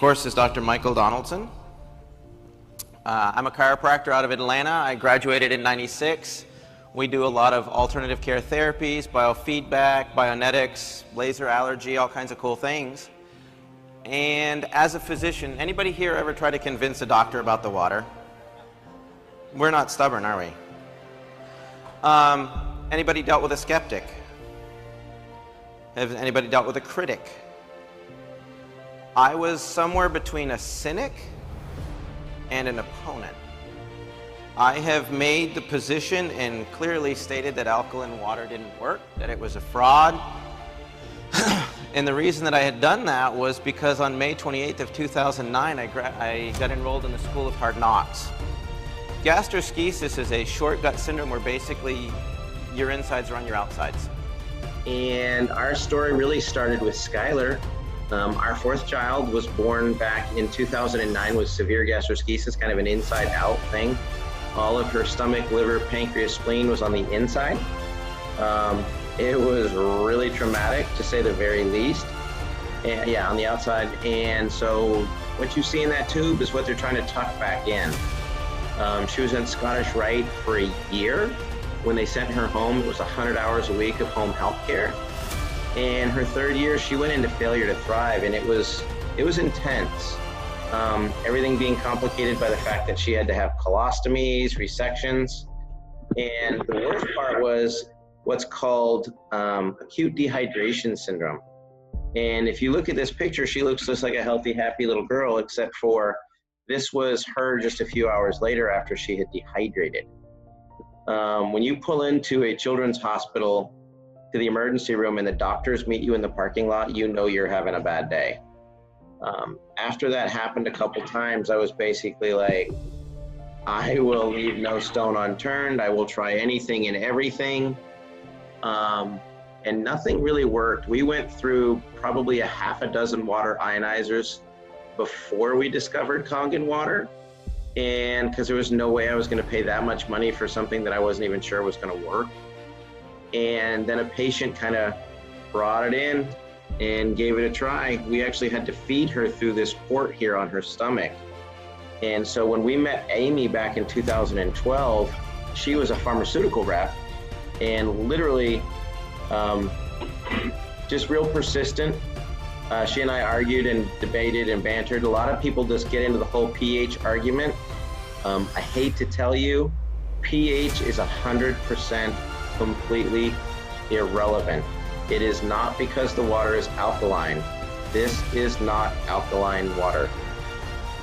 course, is Dr. Michael Donaldson. I'm a chiropractor out of Atlanta. I graduated in '96. We do a lot of alternative care therapies, biofeedback, bionetics, laser allergy, all kinds of cool things. And as a physician, anybody here ever try to convince a doctor about the water? We're not stubborn, are we? Anybody dealt with a skeptic? Has anybody dealt with a critic? I was somewhere between a cynic and an opponent. I have made the position and clearly stated that alkaline water didn't work, that it was a fraud. And the reason that I had done that was because on May 28th of 2009, I got enrolled in the School of Hard Knocks. Gastroschisis is a short gut syndrome where basically your insides are on your outsides. And our story really started with Skylar. Our fourth child was born back in 2009 with severe gastroschisis, kind of an inside-out thing. All of her stomach, liver, pancreas, spleen was on the inside. It was really traumatic, to say the very least. And, yeah, on the outside. And so what you see in that tube is what they're trying to tuck back in. She was in Scottish Rite for a year. When they sent her home, it was 100 hours a week of home health care. And her third year, she went into failure to thrive, and it was intense. Everything being complicated by the fact that she had to have colostomies, resections. And the worst part was what's called acute dehydration syndrome. And if you look at this picture, she looks just like a healthy, happy little girl, except for this was her just a few hours later after she had dehydrated. When you pull into a children's hospital to the emergency room and the doctors meet you in the parking lot, you know you're having a bad day. After that happened a couple times, I was basically like, I will leave no stone unturned. I will try anything and everything. And nothing really worked. We went through probably a half a dozen water ionizers before we discovered Kangen water. And because there was no way I was going to pay that much money for something that I wasn't even sure was going to work. And then a patient kind of brought it in and gave it a try. We actually had to feed her through this port here on her stomach. And so when we met Amy back in 2012, she was a pharmaceutical rep and literally just real persistent. She and I argued and debated and bantered. A lot of people just get into the whole pH argument. I hate to tell you, pH is 100% completely irrelevant. It is not because the water is alkaline. This is not alkaline water.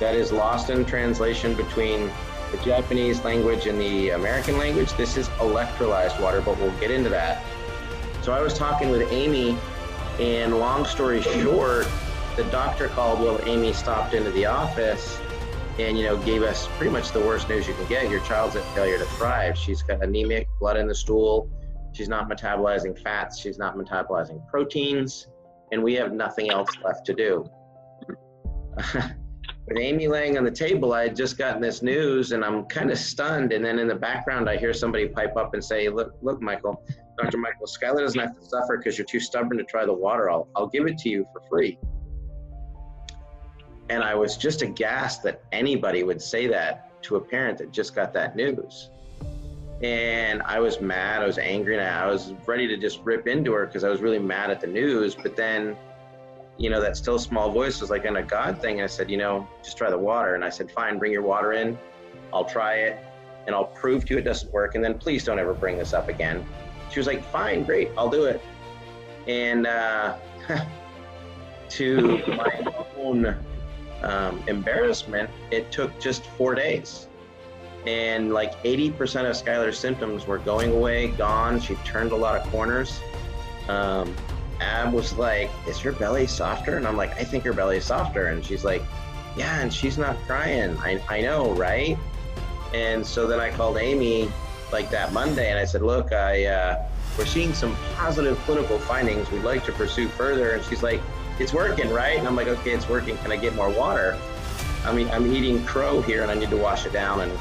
That is lost in translation between the Japanese language and the American language. This is electrolyzed water, but we'll get into that. So I was talking with Amy, and long story short, the doctor called while Amy stopped into the office and, gave us pretty much the worst news you can get. Your child's at failure to thrive. She's got anemic, blood in the stool. She's not metabolizing fats. She's not metabolizing proteins, and we have nothing else left to do. With Amy laying on the table, I had just gotten this news and I'm kind of stunned. And then in the background, I hear somebody pipe up and say, look, Michael, Dr. Michael, Skylar doesn't have to suffer because you're too stubborn to try the water. I'll give it to you for free. And I was just aghast that anybody would say that to a parent that just got that news. And I was mad, I was angry, and I was ready to just rip into her because I was really mad at the news. But then, that still small voice was like in a God thing. I said, just try the water. And I said, fine, bring your water in. I'll try it and I'll prove to you it doesn't work. And then please don't ever bring this up again. She was like, fine, great, I'll do it. And to my own embarrassment, it took just 4 days. And like 80% of Skylar's symptoms were going away, gone. She turned a lot of corners. Ab was like, is your belly softer? And I'm like, I think her belly is softer. And she's like, yeah, and she's not crying. I know, right? And so then I called Amy like that Monday and I said, look, we're seeing some positive clinical findings we'd like to pursue further. And she's like, it's working, right? And I'm like, okay, it's working. Can I get more water? I mean, I'm eating crow here and I need to wash it down. And,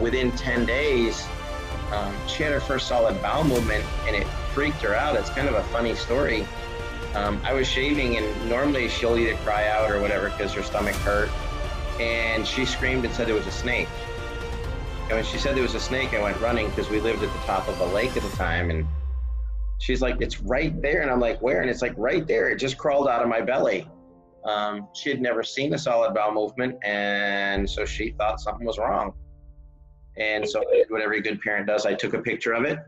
within 10 days, she had her first solid bowel movement and it freaked her out. It's kind of a funny story. I was shaving, and normally she'll either cry out or whatever because her stomach hurt. And she screamed and said there was a snake. And when she said there was a snake, I went running because we lived at the top of a lake at the time. And she's like, it's right there. And I'm like, where? And it's like right there. It just crawled out of my belly. She had never seen a solid bowel movement. And so she thought something was wrong. And so I did what every good parent does. I took a picture of it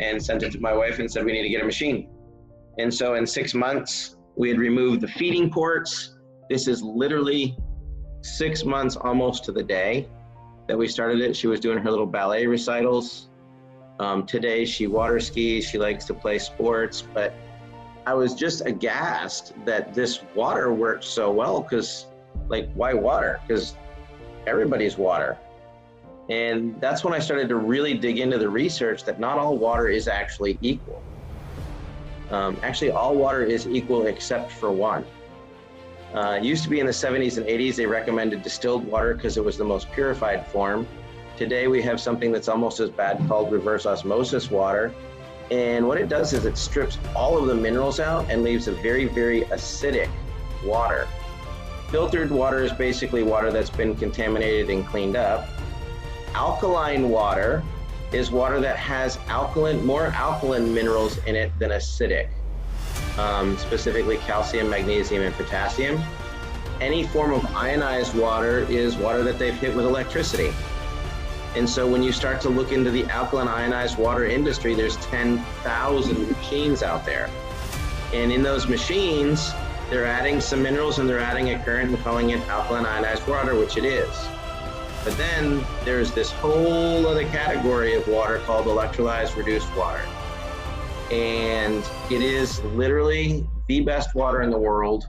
and sent it to my wife and said, we need to get a machine. And so in 6 months, we had removed the feeding ports. This is literally 6 months almost to the day that we started it. She was doing her little ballet recitals. Today she water skis, she likes to play sports, but I was just aghast that this water worked so well, because like, why water? Because everybody's water. And that's when I started to really dig into the research that not all water is actually equal. Actually, all water is equal except for one. It used to be in the 70s and 80s, they recommended distilled water because it was the most purified form. Today, we have something that's almost as bad called reverse osmosis water. And what it does is it strips all of the minerals out and leaves a very, very acidic water. Filtered water is basically water that's been contaminated and cleaned up. Alkaline water is water that has more alkaline minerals in it than acidic, specifically calcium, magnesium, and potassium. Any form of ionized water is water that they've hit with electricity. And so when you start to look into the alkaline ionized water industry, there's 10,000 machines out there. And in those machines, they're adding some minerals and they're adding a current and calling it alkaline ionized water, which it is. But then there's this whole other category of water called electrolyzed reduced water. And it is literally the best water in the world.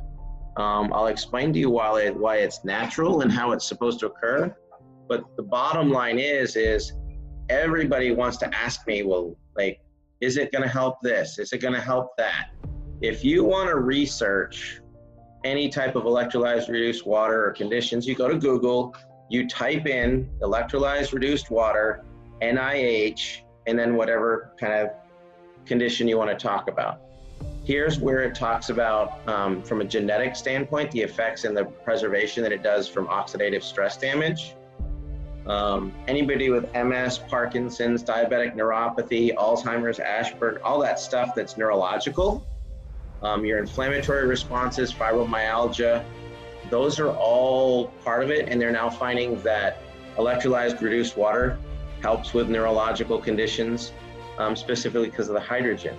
I'll explain to you why it's natural and how it's supposed to occur. But the bottom line is everybody wants to ask me, well, like, is it gonna help this? Is it gonna help that? If you wanna research any type of electrolyzed reduced water or conditions, you go to Google, you type in electrolyzed reduced water, NIH, and then whatever kind of condition you want to talk about. Here's where it talks about, from a genetic standpoint, the effects and the preservation that it does from oxidative stress damage. Anybody with MS, Parkinson's, diabetic neuropathy, Alzheimer's, Asperger's, all that stuff that's neurological, your inflammatory responses, fibromyalgia, those are all part of it, and they're now finding that electrolyzed reduced water helps with neurological conditions, specifically because of the hydrogen.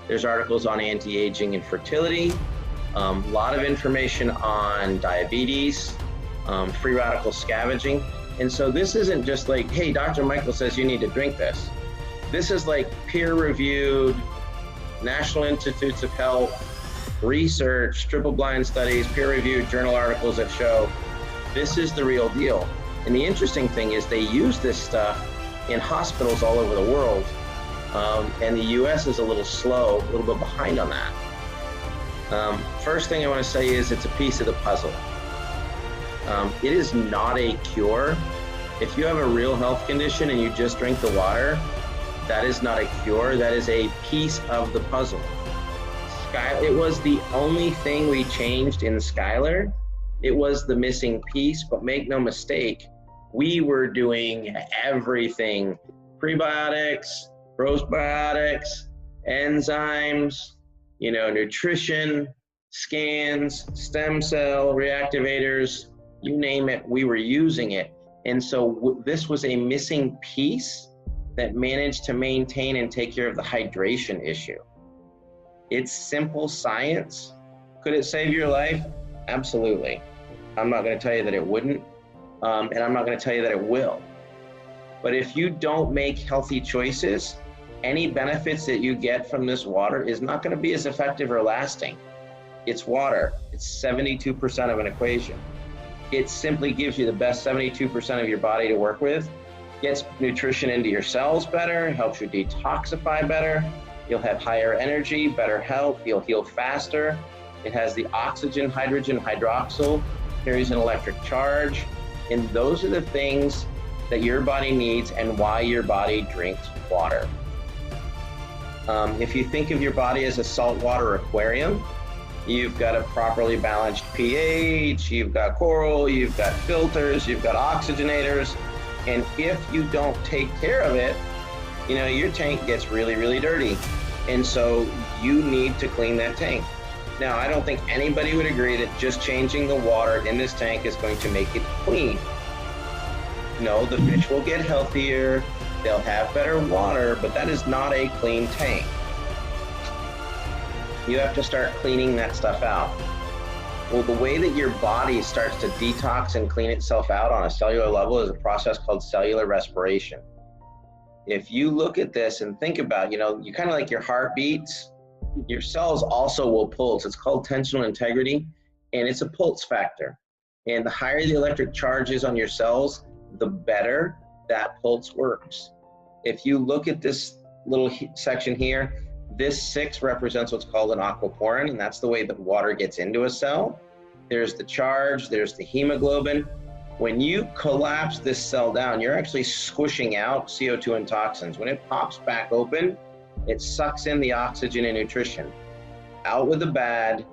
There's articles on anti-aging and fertility, a lot of information on diabetes, free radical scavenging. And so this isn't just like, hey, Dr. Michael says you need to drink this. This is like peer-reviewed, National Institutes of Health, research, triple-blind studies, peer-reviewed journal articles that show this is the real deal. And the interesting thing is they use this stuff in hospitals all over the world, and the US is a little slow, a little bit behind on that. First thing I want to say is it's a piece of the puzzle. It is not a cure. If you have a real health condition and you just drink the water, that is not a cure, that is a piece of the puzzle. It was the only thing we changed in Skylar. It was the missing piece, but make no mistake, we were doing everything. Prebiotics, probiotics, enzymes, nutrition, scans, stem cell reactivators, you name it, we were using it. And so this was a missing piece that managed to maintain and take care of the hydration issue. It's simple science. Could it save your life? Absolutely. I'm not going to tell you that it wouldn't, and I'm not going to tell you that it will. But if you don't make healthy choices, any benefits that you get from this water is not going to be as effective or lasting. It's water. It's 72% of an equation. It simply gives you the best 72% of your body to work with, gets nutrition into your cells better, helps you detoxify better. You'll have higher energy, better health, you'll heal faster. It has the oxygen, hydrogen, hydroxyl, carries an electric charge. And those are the things that your body needs and why your body drinks water. If you think of your body as a saltwater aquarium, You've got a properly balanced pH, you've got coral, you've got filters, you've got oxygenators. And if you don't take care of it, you know, your tank gets really, really dirty. And so you need to clean that tank. Now, I don't think anybody would agree that just changing the water in this tank is going to make it clean. No, the fish will get healthier, they'll have better water, but that is not a clean tank. You have to start cleaning that stuff out. Well, the way that your body starts to detox and clean itself out on a cellular level is a process called cellular respiration. If you look at this and think about, you know, you kind of like your heart beats, your cells also will pulse. It's called tensional integrity, and it's a pulse factor. And the higher the electric charge is on your cells, the better that pulse works. If you look at this little section here, this 6 represents what's called an aquaporin, and that's the way that water gets into a cell. There's the charge, there's the hemoglobin. When you collapse this cell down, you're actually squishing out CO2 and toxins. When it pops back open, it sucks in the oxygen and nutrition. Out with the bad,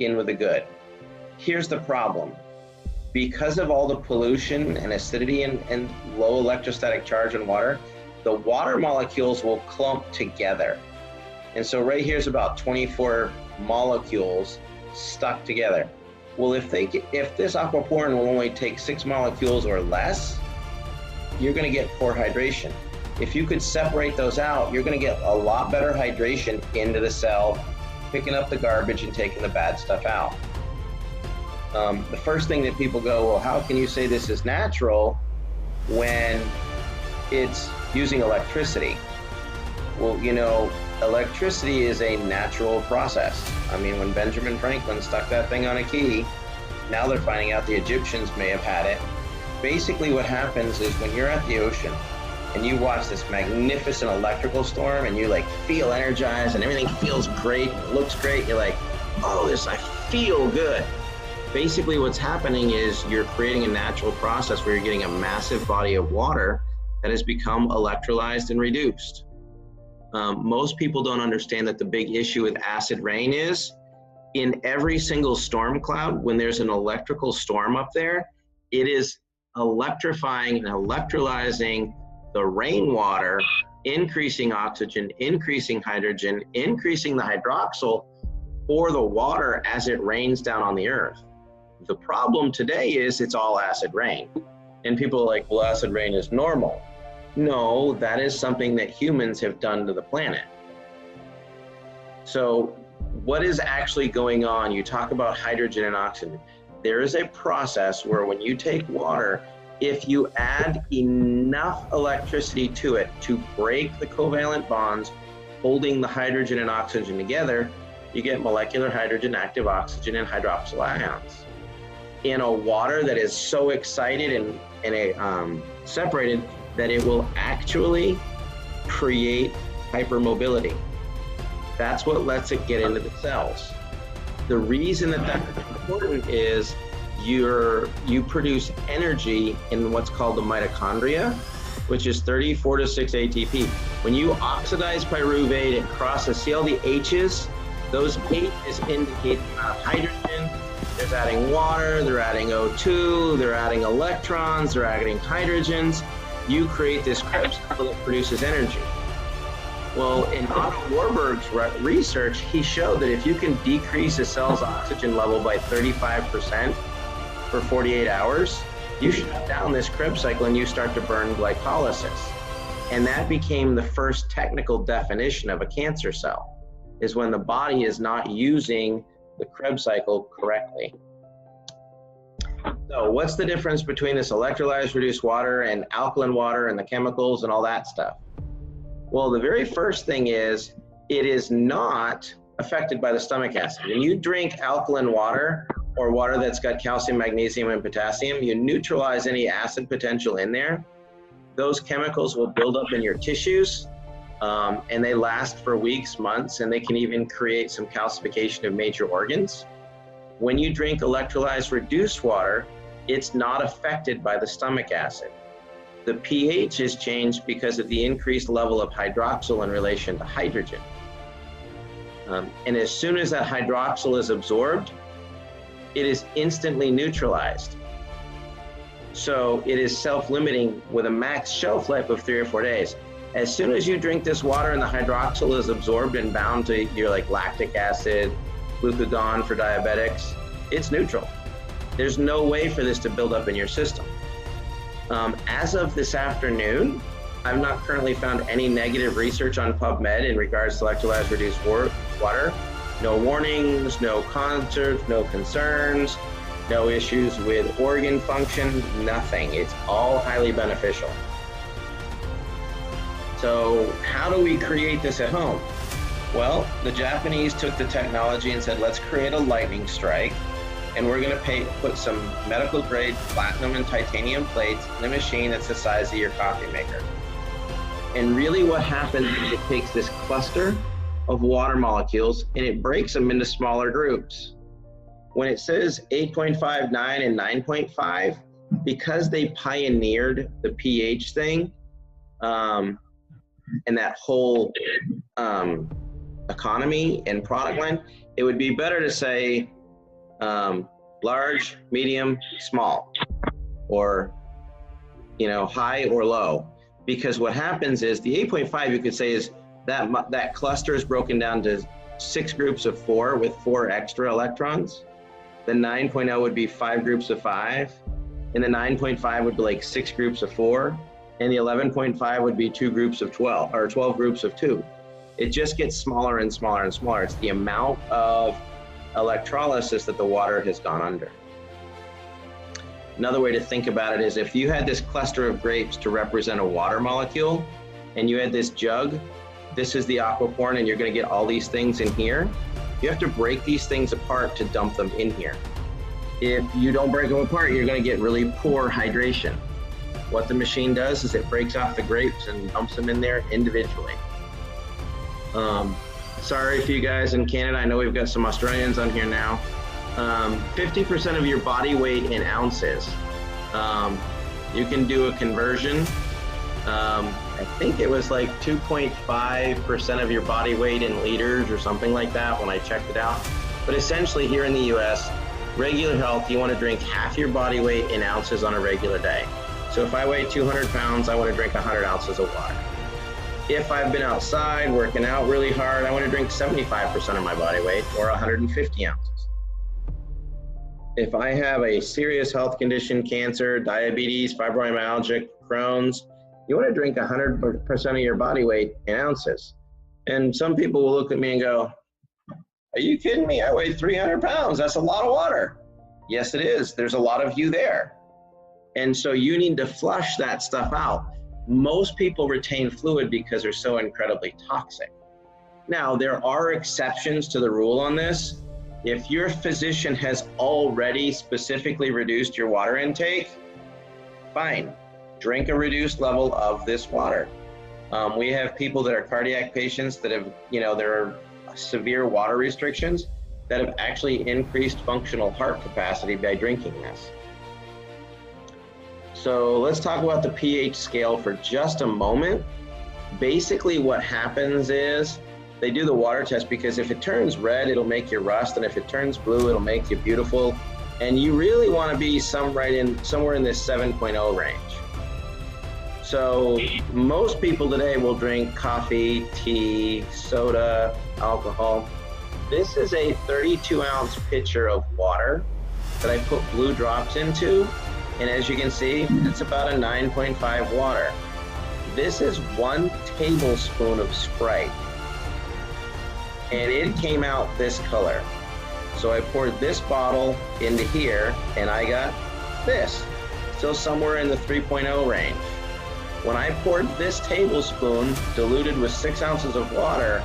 in with the good. Here's the problem. Because of all the pollution and acidity and low electrostatic charge in water, the water molecules will clump together. And so right here is about 24 molecules stuck together. Well, if this aquaporin will only take 6 molecules or less, you're gonna get poor hydration. If you could separate those out, you're gonna get a lot better hydration into the cell, picking up the garbage and taking the bad stuff out. The first thing that people go, well, how can you say this is natural when it's using electricity? Well, you know, electricity is a natural process. I mean, when Benjamin Franklin stuck that thing on a key, now they're finding out the Egyptians may have had it. Basically what happens is when you're at the ocean and you watch this magnificent electrical storm and you like feel energized and everything feels great, it looks great, you're like, oh, I feel good. Basically what's happening is you're creating a natural process where you're getting a massive body of water that has become electrolyzed and reduced. Most people don't understand that the big issue with acid rain is in every single storm cloud, when there's an electrical storm up there, it is electrifying and electrolyzing the rainwater, increasing oxygen, increasing hydrogen, increasing the hydroxyl for the water as it rains down on the earth. The problem today is it's all acid rain. And people are like, well, acid rain is normal. No, that is something that humans have done to the planet. So what is actually going on? You talk about hydrogen and oxygen. There is a process where when you take water, if you add enough electricity to it to break the covalent bonds holding the hydrogen and oxygen together, you get molecular hydrogen, active oxygen, and hydroxyl ions. In a water that is so excited and separated that it will actually create hypermobility. That's what lets it get into the cells. The reason that that's important is you produce energy in what's called the mitochondria, which is 34 to 6 ATP. When you oxidize pyruvate, it crosses, see all the H's? Those H's indicate the amount of hydrogen. There's adding water, they're adding O2, they're adding electrons, they're adding hydrogens. You create this Krebs cycle that produces energy. Well, in Otto Warburg's research, he showed that if you can decrease a cell's oxygen level by 35% for 48 hours, you shut down this Krebs cycle and you start to burn glycolysis. And that became the first technical definition of a cancer cell, is when the body is not using the Krebs cycle correctly. So what's the difference between this electrolyzed reduced water and alkaline water and the chemicals and all that stuff? Well, the very first thing is it is not affected by the stomach acid. When you drink alkaline water or water that's got calcium, magnesium, and potassium, you neutralize any acid potential in there. Those chemicals will build up in your tissues and they last for weeks, months, and they can even create some calcification of major organs. When you drink electrolyzed reduced water, it's not affected by the stomach acid. The pH is changed because of the increased level of hydroxyl in relation to hydrogen. And as soon as that hydroxyl is absorbed, it is instantly neutralized. So it is self-limiting with a max shelf life of 3 or 4 days. As soon as you drink this water and the hydroxyl is absorbed and bound to your like lactic acid, glucagon for diabetics, it's neutral. There's no way for this to build up in your system. As of this afternoon, I've not currently found any negative research on PubMed in regards to electrolyzed reduced water. No warnings, no concerns, no concerns, no issues with organ function, nothing. It's all highly beneficial. So how do we create this at home? Well, the Japanese took the technology and said, let's create a lightning strike, and we're gonna put some medical grade platinum and titanium plates in a machine that's the size of your coffee maker. And really what happens is it takes this cluster of water molecules and it breaks them into smaller groups. When it says 8.5, 9, and 9.5, because they pioneered the pH thing, and that whole economy and product line, it would be better to say large, medium, small, or high or low. Because what happens is the 8.5, you could say, is that cluster is broken down to 6 groups of 4 with 4 extra electrons. The 9.0 would be 5 groups of 5, and the 9.5 would be like 6 groups of 4, and the 11.5 would be 2 groups of 12, or 12 groups of 2. It just gets smaller and smaller and smaller. It's the amount of electrolysis that the water has gone under. Another way to think about it is if you had this cluster of grapes to represent a water molecule, and you had this jug, this is the aquaportin, and you're gonna get all these things in here, you have to break these things apart to dump them in here. If you don't break them apart, you're gonna get really poor hydration. What the machine does is it breaks off the grapes and dumps them in there individually. Sorry for you guys in Canada, I know we've got some Australians on here now. 50% of your body weight in ounces. You can do a conversion. I think it was like 2.5% of your body weight in liters or something like that when I checked it out. But essentially here in the US, regular health, you want to drink half your body weight in ounces on a regular day. So if I weigh 200 pounds, I want to drink 100 ounces of water. If I've been outside working out really hard, I want to drink 75% of my body weight, or 150 ounces. If I have a serious health condition, cancer, diabetes, fibromyalgia, Crohn's, you want to drink 100% of your body weight in ounces. And some people will look at me and go, are you kidding me? I weigh 300 pounds. That's a lot of water. Yes, it is. There's a lot of you there. And so you need to flush that stuff out. Most people retain fluid because they're so incredibly toxic. Now, there are exceptions to the rule on this. If your physician has already specifically reduced your water intake, fine, drink a reduced level of this water. We have people that are cardiac patients that have, there are severe water restrictions that have actually increased functional heart capacity by drinking this. So let's talk about the pH scale for just a moment. Basically what happens is they do the water test because if it turns red, it'll make you rust, and if it turns blue, it'll make you beautiful. And you really want to be somewhere in this 7.0 range. So most people today will drink coffee, tea, soda, alcohol. This is a 32-ounce pitcher of water that I put blue drops into. And as you can see, it's about a 9.5 water. This is 1 tablespoon of Sprite. And it came out this color. So I poured this bottle into here, and I got this, still somewhere in the 3.0 range. When I poured this tablespoon, diluted with 6 ounces of water,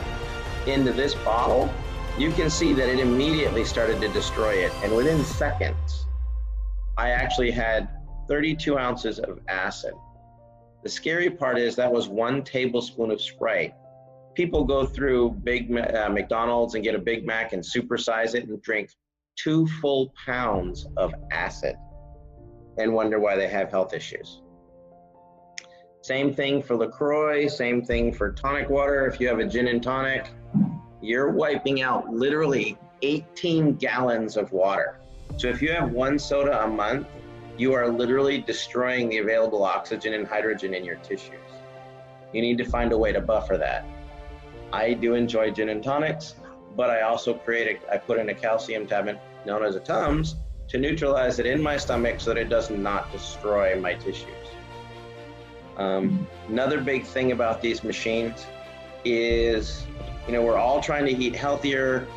into this bottle, you can see that it immediately started to destroy it. And within seconds, I actually had 32 ounces of acid. The scary part is that was 1 tablespoon of Sprite. People go through big McDonald's and get a Big Mac and supersize it and drink 2 full pounds of acid and wonder why they have health issues. Same thing for LaCroix, same thing for tonic water. If you have a gin and tonic, you're wiping out literally 18 gallons of water. So if you have 1 soda a month, you are literally destroying the available oxygen and hydrogen in your tissues. You need to find a way to buffer that. I do enjoy gin and tonics, but I also I put in a calcium tablet known as a Tums to neutralize it in my stomach so that it does not destroy my tissues. Another big thing about these machines is, we're all trying to eat healthier,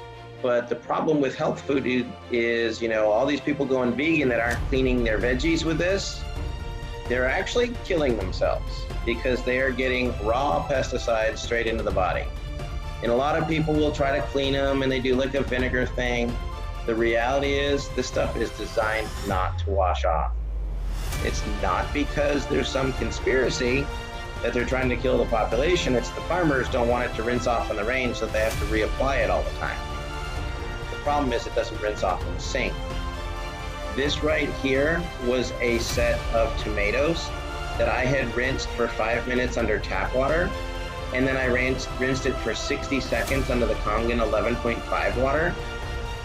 but the problem with health food is, all these people going vegan that aren't cleaning their veggies with this, they're actually killing themselves because they are getting raw pesticides straight into the body. And a lot of people will try to clean them and they do like a vinegar thing. The reality is this stuff is designed not to wash off. It's not because there's some conspiracy that they're trying to kill the population. It's the farmers don't want it to rinse off in the rain, so they have to reapply it all the time. The problem is it doesn't rinse off in the sink. This right here was a set of tomatoes that I had rinsed for 5 minutes under tap water, and then I rinsed it for 60 seconds under the Kangen 11.5 water,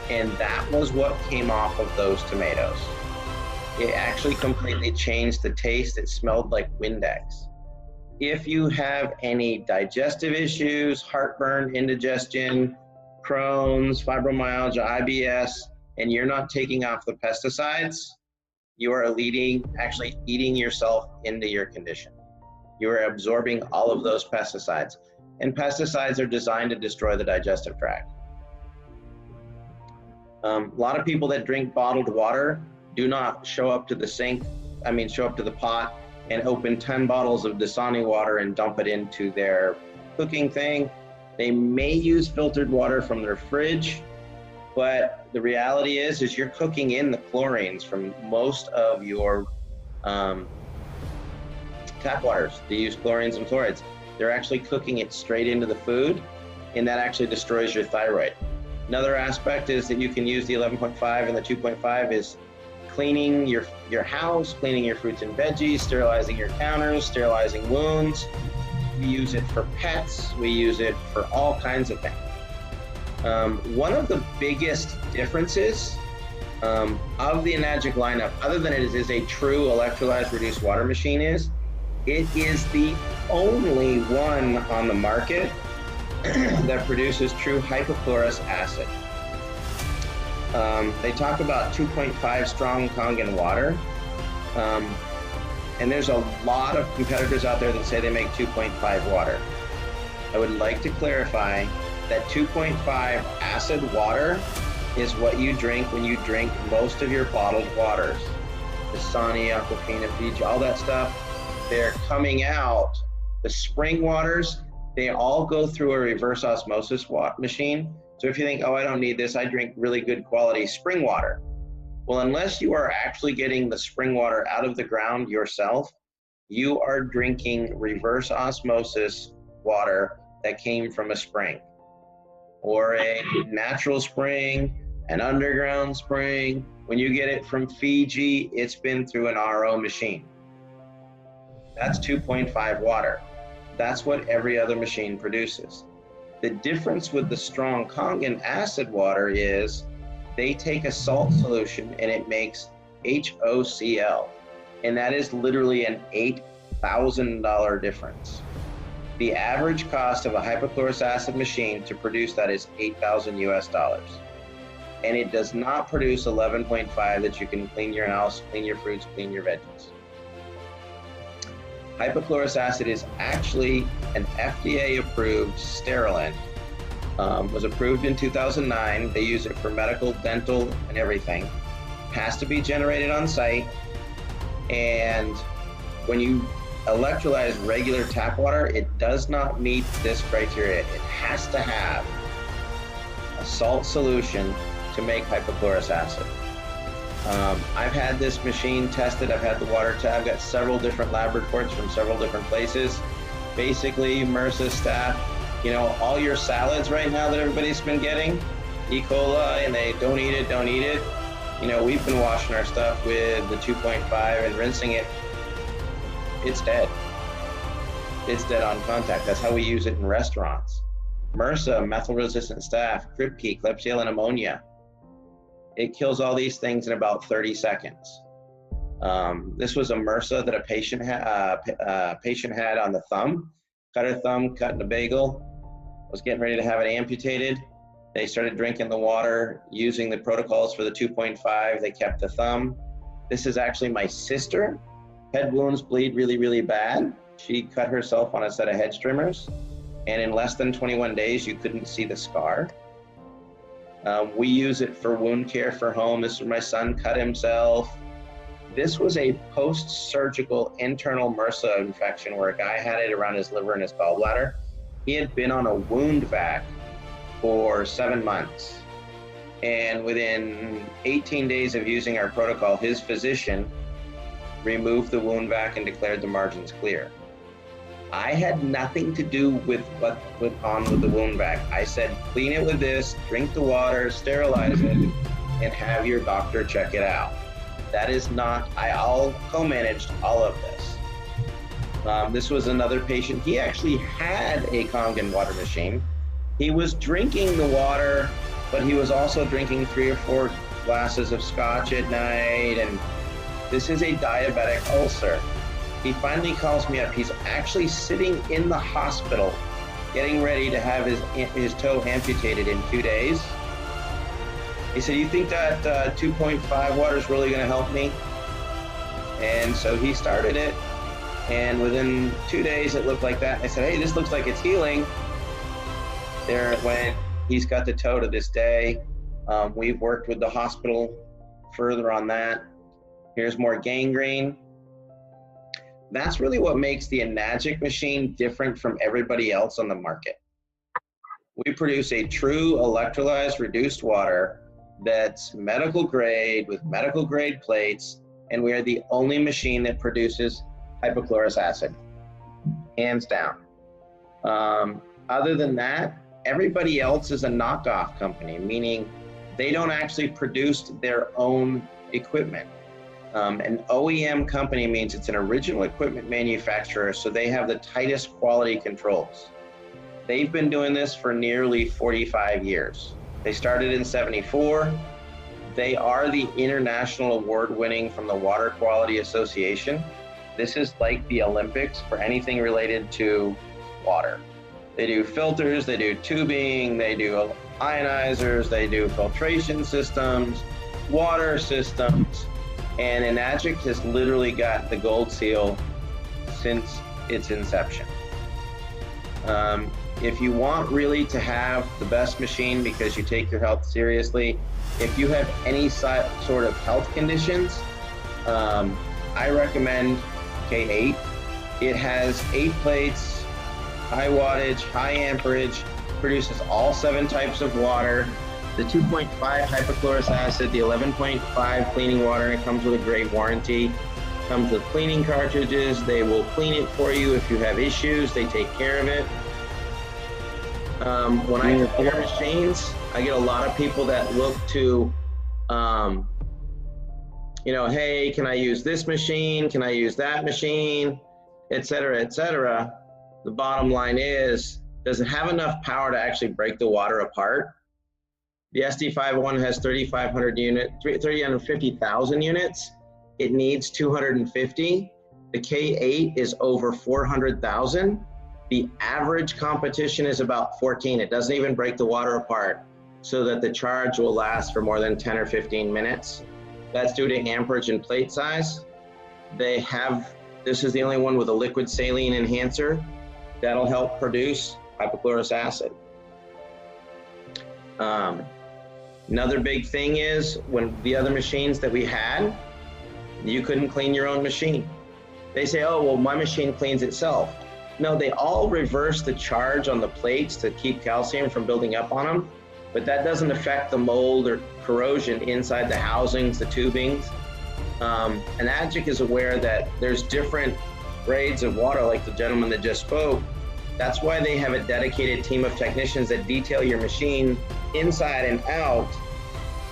and that was what came off of those tomatoes. It actually completely changed the taste. It smelled like Windex. If you have any digestive issues, heartburn, indigestion, Crohn's, fibromyalgia, IBS, and you're not taking off the pesticides, you are actually eating yourself into your condition. You are absorbing all of those pesticides. And pesticides are designed to destroy the digestive tract. A lot of people that drink bottled water do not show up to the pot and open 10 bottles of Dasani water and dump it into their cooking thing. They may use filtered water from their fridge, but the reality is you're cooking in the chlorines from most of your tap waters. They use chlorines and fluorides. They're actually cooking it straight into the food, and that actually destroys your thyroid. Another aspect is that you can use the 11.5 and the 2.5 is cleaning your house, cleaning your fruits and veggies, sterilizing your counters, sterilizing wounds. We use it for pets. We use it for all kinds of things. One of the biggest differences of the Enagic lineup, other than it is a true electrolyzed reduced water machine, is it is the only one on the market that produces true hypochlorous acid. They talk about 2.5 strong Kangen water, and there's a lot of competitors out there that say they make 2.5 water. I would like to clarify that 2.5 acid water is what you drink when you drink most of your bottled waters. Dasani, Aquafina, Fiji, all that stuff, they're coming out. The spring waters, they all go through a reverse osmosis machine. So if you think, oh, I don't need this, I drink really good quality spring water. Well, unless you are actually getting the spring water out of the ground yourself, you are drinking reverse osmosis water that came from a spring or a natural spring, an underground spring. When you get it from Fiji, it's been through an RO machine. That's 2.5 water. That's what every other machine produces. The difference with the strong Kangen acid water is they take a salt solution and it makes HOCl, and that is literally an $8,000 difference. The average cost of a hypochlorous acid machine to produce that is $8,000 US. And it does not produce 11.5 that you can clean your house, clean your fruits, clean your veggies. Hypochlorous acid is actually an FDA-approved sterilant. Was approved in 2009. They use it for medical, dental, and everything. Has to be generated on site. And when you electrolyze regular tap water, it does not meet this criteria. It has to have a salt solution to make hypochlorous acid. I've had this machine tested. I've had the water tap. I've got several different lab reports from several different places. Basically, MRSA staff, all your salads right now that everybody's been getting, E. coli, and they don't eat it. We've been washing our stuff with the 2.5 and rinsing it. It's dead. It's dead on contact. That's how we use it in restaurants. MRSA, methyl-resistant staph, Kripke, Klebsiella pneumonia. It kills all these things in about 30 seconds. This was a MRSA that a patient had on the thumb. Cut her thumb, cut in a bagel, was getting ready to have it amputated. They started drinking the water, using the protocols for the 2.5. They kept the thumb. This is actually my sister. Head wounds bleed really, really bad. She cut herself on a set of head streamers, and in less than 21 days, you couldn't see the scar. We use it for wound care for home. This is where my son cut himself. This was a post-surgical internal MRSA infection where a guy had it around his liver and his gallbladder. He had been on a wound vac for 7 months. And within 18 days of using our protocol, his physician removed the wound vac and declared the margins clear. I had nothing to do with what went on with the wound vac. I said, clean it with this, drink the water, sterilize it, and have your doctor check it out. That is not, I'll co-managed all of this. This was another patient. He actually had a Kangen water machine. He was drinking the water, but he was also drinking 3 or 4 glasses of scotch at night, and this is a diabetic ulcer. He finally calls me up. He's actually sitting in the hospital getting ready to have his toe amputated in 2 days. He said, you think that 2.5 water is really going to help me? And so he started it, and within 2 days it looked like that. I said, hey, this looks like it's healing. There it went. He's got the toe to this day. We've worked with the hospital further on that. Here's more gangrene. That's really what makes the Enagic machine different from everybody else on the market. We produce a true electrolyzed reduced water that's medical grade with medical grade plates, and we are the only machine that produces hypochlorous acid, hands down. Other than that, everybody else is a knockoff company, meaning they don't actually produce their own equipment. An OEM company means it's an original equipment manufacturer, so they have the tightest quality controls. They've been doing this for nearly 45 years. They started in '74. They are the international award winning from the Water Quality Association. This is like the Olympics for anything related to water. They do filters, they do tubing, they do ionizers, they do filtration systems, water systems, and Enagic has literally got the gold seal since its inception. If you want really to have the best machine because you take your health seriously, if you have any sort of health conditions, I recommend K8. It has 8 plates, high wattage, high amperage, produces all 7 types of water, the 2.5 hypochlorous acid, the 11.5 cleaning water, and it comes with a great warranty. Comes with cleaning cartridges. They will clean it for you if you have issues. They take care of it. When I compare machines, I get a lot of people that look to, hey, can I use this machine? Can I use that machine? Et cetera, et cetera. The bottom line is, does it have enough power to actually break the water apart? The SD501 has 350,000 units. It needs 250. The K8 is over 400,000. The average competition is about 14. It doesn't even break the water apart so that the charge will last for more than 10 or 15 minutes. That's due to amperage and plate size. This is the only one with a liquid saline enhancer that'll help produce hypochlorous acid. Another big thing is when the other machines that we had, you couldn't clean your own machine. They say, oh, well, my machine cleans itself. No, they all reverse the charge on the plates to keep calcium from building up on them, but that doesn't affect the mold or corrosion inside the housings, the tubings. Enagic is aware that there's different grades of water, like the gentleman that just spoke. That's why they have a dedicated team of technicians that detail your machine inside and out,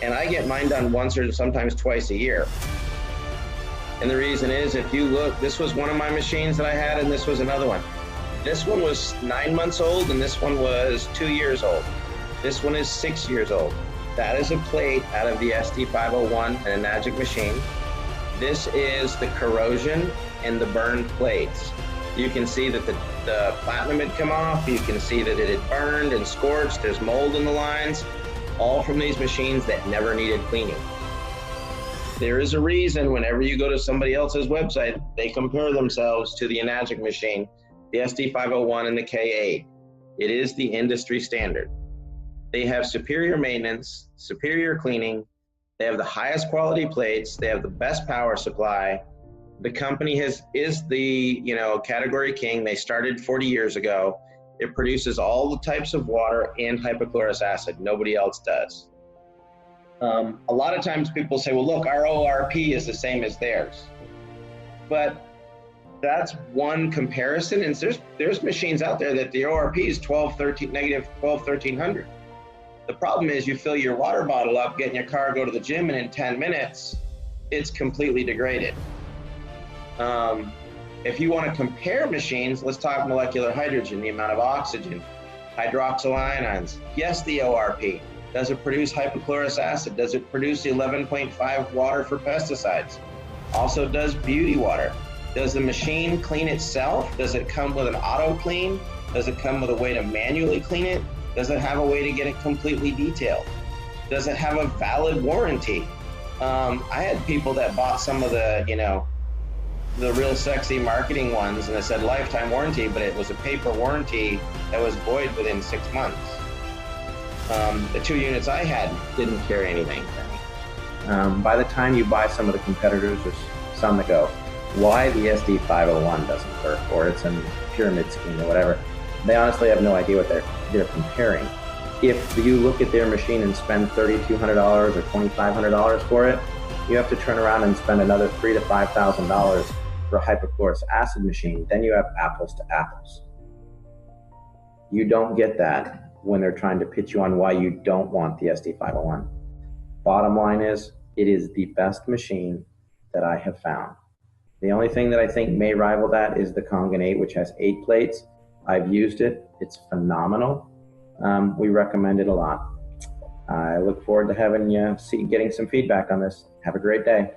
and I get mine done once or sometimes twice a year. And the reason is, if you look, this was one of my machines that I had, and this was another one. This one was 9 months old, and this one was 2 years old. This one is 6 years old. That is a plate out of the SD501, an Enagic machine. This is the corrosion and the burned plates. You can see that the platinum had come off. You can see that it had burned and scorched. There's mold in the lines, all from these machines that never needed cleaning. There is a reason whenever you go to somebody else's website, they compare themselves to the Enagic machine, the SD501 and the K8. It is the industry standard. They have superior maintenance, superior cleaning. They have the highest quality plates. They have the best power supply. The company is the category king. They started 40 years ago. It produces all the types of water and hypochlorous acid. Nobody else does. A lot of times people say, well, look, our ORP is the same as theirs. But that's one comparison. And there's machines out there that the ORP is negative 12, 1300. The problem is you fill your water bottle up, get in your car, go to the gym, and in 10 minutes, it's completely degraded. If you want to compare machines, let's talk molecular hydrogen, the amount of oxygen, hydroxyl ions. Yes, the ORP. Does it produce hypochlorous acid? Does it produce the 11.5 water for pesticides? Also does beauty water. Does the machine clean itself? Does it come with an auto clean? Does it come with a way to manually clean it? Does it have a way to get it completely detailed? Does it have a valid warranty? I had people that bought some of the real sexy marketing ones, and it said lifetime warranty, but it was a paper warranty that was void within 6 months. The 2 units I had didn't carry anything. By the time you buy some of the competitors, there's some that go, why the SD501 doesn't work, or it's a pyramid scheme or whatever. They honestly have no idea what they're comparing. If you look at their machine and spend $3,200 or $2,500 for it, you have to turn around and spend another $3,000 to $5,000 for a hypochlorous acid machine. Then you have apples to apples. You don't get that when they're trying to pitch you on why you don't want the SD501. Bottom line is, it is the best machine that I have found. The only thing that I think may rival that is the Kangen 8, which has 8 plates. I've used it. It's phenomenal. We recommend it a lot. I look forward to getting some feedback on this. Have a great day.